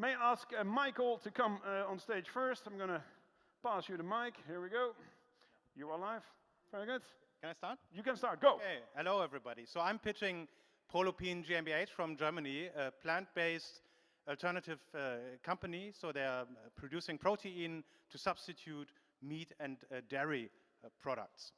May I ask Michael to come on stage first? I'm going to pass you the mic. Here we go. You are live. Very good. Can I start? You can start. Go. Okay. Hello, everybody. So I'm pitching ProLupin GmbH from Germany, a plant-based alternative company. So they're producing protein to substitute meat and dairy products.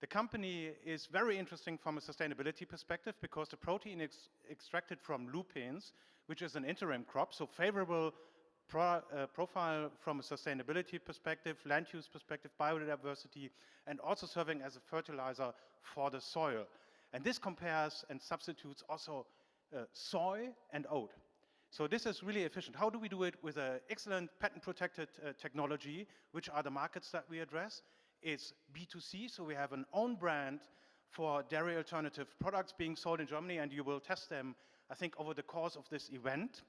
The company is very interesting from a sustainability perspective because the protein is extracted from lupins, which is an interim crop, so favorable profile from a sustainability perspective, land use perspective, biodiversity, and also serving as a fertilizer for the soil. And this compares and substitutes also soy and oat. So this is really efficient. How do we do it? With an excellent patent-protected technology, which are the markets that we address. It's B2C, so we have an own brand for dairy alternative products being sold in Germany, and you will test them, I think, over the course of this event.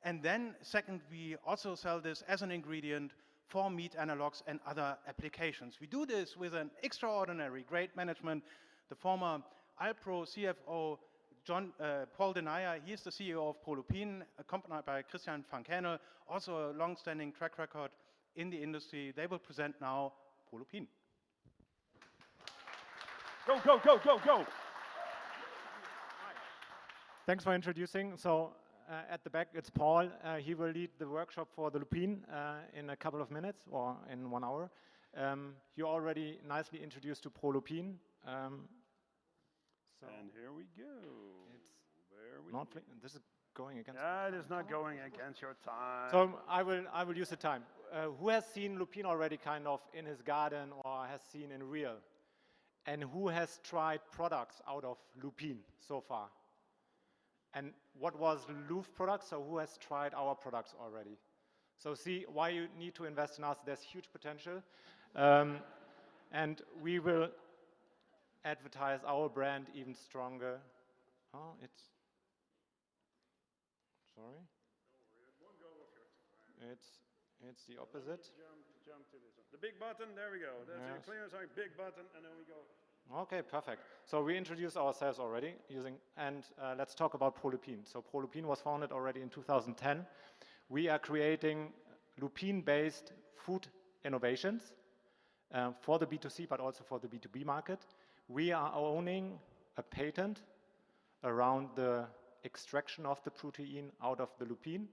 And then, second, we also sell this as an ingredient for meat analogs and other applications. We do this with an extraordinary great management. The former Alpro CFO, Paul Denaya, he is the CEO of ProLupin, accompanied by Christian van Kernel, also a long-standing track record in the industry. They will present now ProLupin. Go, go, go, go, go. Thanks for introducing. So at the back, it's Paul. He will lead the workshop for the Lupin in a couple of minutes or in 1 hour. You already nicely introduced to ProLupin. And here we go. It's not. This is going against. Yeah, it is not going against your time. So I will use the time. Who has seen lupin already kind of in his garden or has seen in real? And who has tried products out of lupin so far? And what was Louvre products? So who has tried our products already? So see why you need to invest in us. There's huge potential. And we will advertise our brand even stronger. Oh, it's, sorry. It's the opposite. Jump to this one. The big button, there we go. That's it. Clear, sorry, big button, and then we go. Okay, perfect. So we introduced ourselves already using, and let's talk about ProLupin. So ProLupin was founded already in 2010. We are creating lupin-based food innovations for the B2C, but also for the B2B market. We are owning a patent around the extraction of the protein out of the lupin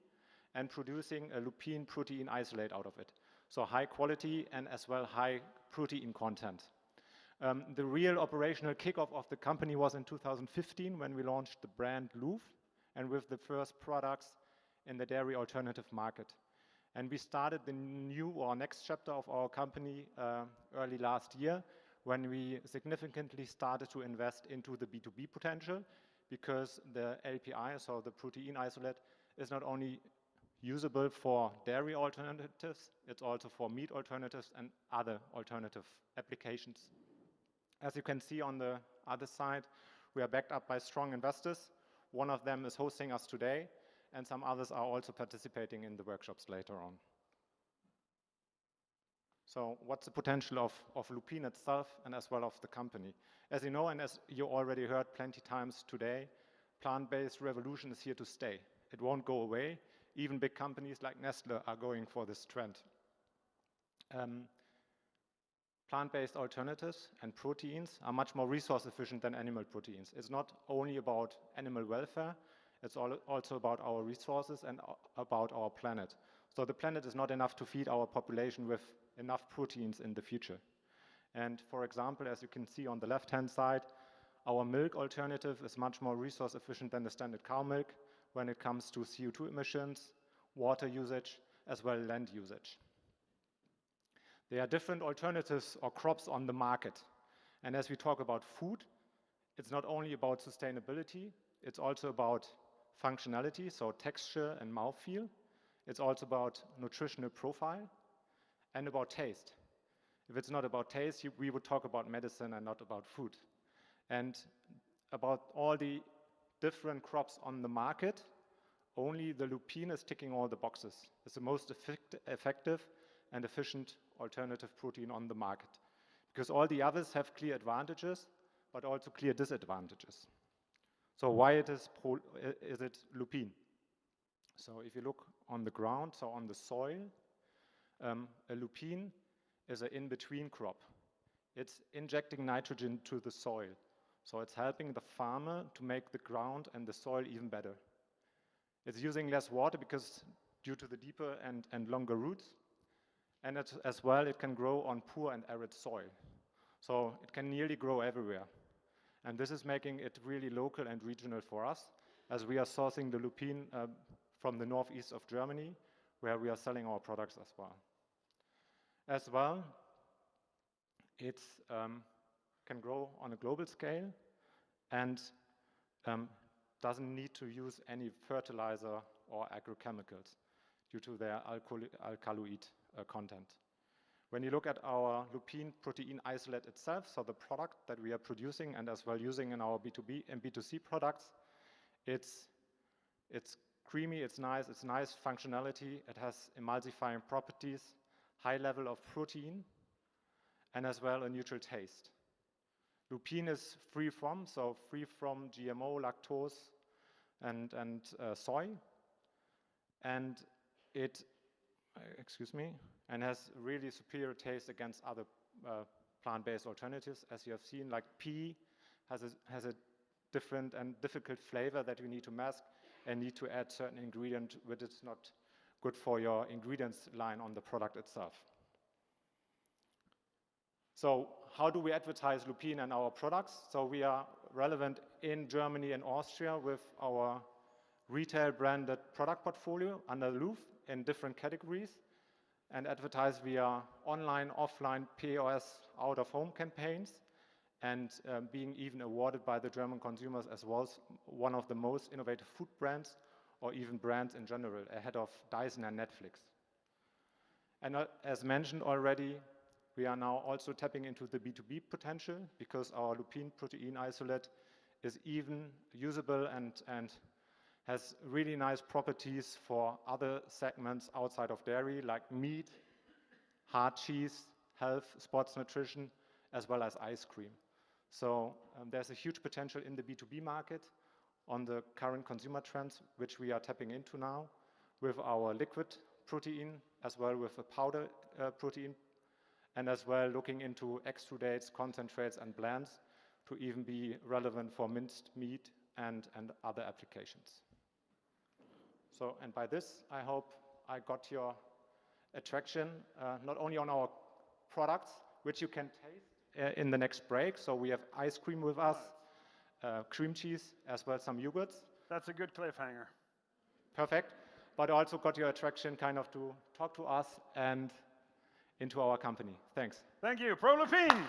and producing a lupin protein isolate out of it. So high quality and as well high protein content. The real operational kickoff of the company was in 2015 when we launched the brand Louvre and with the first products in the dairy alternative market. And we started the new or next chapter of our company early last year when we significantly started to invest into the B2B potential because the LPI, so the protein isolate, is not only usable for dairy alternatives, it's also for meat alternatives and other alternative applications. As you can see on the other side, we are backed up by strong investors. One of them is hosting us today, and some others are also participating in the workshops later on. So what's the potential of lupin itself and as well of the company? As you know, and as you already heard plenty times today, plant-based revolution is here to stay. It won't go away. Even big companies like Nestle are going for this trend. Plant-based alternatives and proteins are much more resource efficient than animal proteins. It's not only about animal welfare, it's also about our resources and about our planet. So the planet is not enough to feed our population with enough proteins in the future. And for example, as you can see on the left-hand side, our milk alternative is much more resource efficient than the standard cow milk when it comes to CO2 emissions, water usage, as well as land usage. There are different alternatives or crops on the market. And as we talk about food, it's not only about sustainability, it's also about functionality, so texture and mouthfeel. It's also about nutritional profile and about taste. If it's not about taste, we would talk about medicine and not about food. And about all the different crops on the market, only the lupin is ticking all the boxes. It's the most effective and efficient alternative protein on the market. Because all the others have clear advantages, but also clear disadvantages. So why is it lupin? So if you look on the ground, so on the soil, a lupin is an in-between crop. It's injecting nitrogen to the soil. So it's helping the farmer to make the ground and the soil even better. It's using less water because due to the deeper and longer roots. And as well, it can grow on poor and arid soil. So it can nearly grow everywhere. And this is making it really local and regional for us, as we are sourcing the lupin from the northeast of Germany, where we are selling our products as well. As well, it can grow on a global scale and doesn't need to use any fertilizer or agrochemicals due to their alkaloid content. When you look at our lupin protein isolate itself, so the product that we are producing and as well using in our B2B and B2C products, it's creamy, it's nice functionality, it has emulsifying properties, high level of protein, and as well a neutral taste. Lupin is free from GMO, lactose, and soy, and it, and has really superior taste against other plant-based alternatives. As you have seen, like pea has a different and difficult flavor that you need to mask and need to add certain ingredient which is not good for your ingredients line on the product itself. So how do we advertise lupin and our products? So we are relevant in Germany and Austria with our retail branded product portfolio under Louvre in different categories, and advertise via online, offline, POS, out-of-home campaigns, and being even awarded by the German consumers as well as one of the most innovative food brands, or even brands in general, ahead of Dyson and Netflix. And as mentioned already, we are now also tapping into the B2B potential because our lupin protein isolate is even usable and has really nice properties for other segments outside of dairy, like meat, hard cheese, health, sports nutrition, as well as ice cream. So there's a huge potential in the B2B market on the current consumer trends, which we are tapping into now with our liquid protein, as well with a powder protein, and as well looking into extrudates, concentrates, and blends to even be relevant for minced meat and other applications. So, and by this, I hope I got your attraction, not only on our products, which you can taste in the next break. So we have ice cream with us, cream cheese, as well as some yogurts. That's a good cliffhanger. Perfect. But also got your attraction kind of to talk to us and into our company. Thanks. Thank you. ProLupin.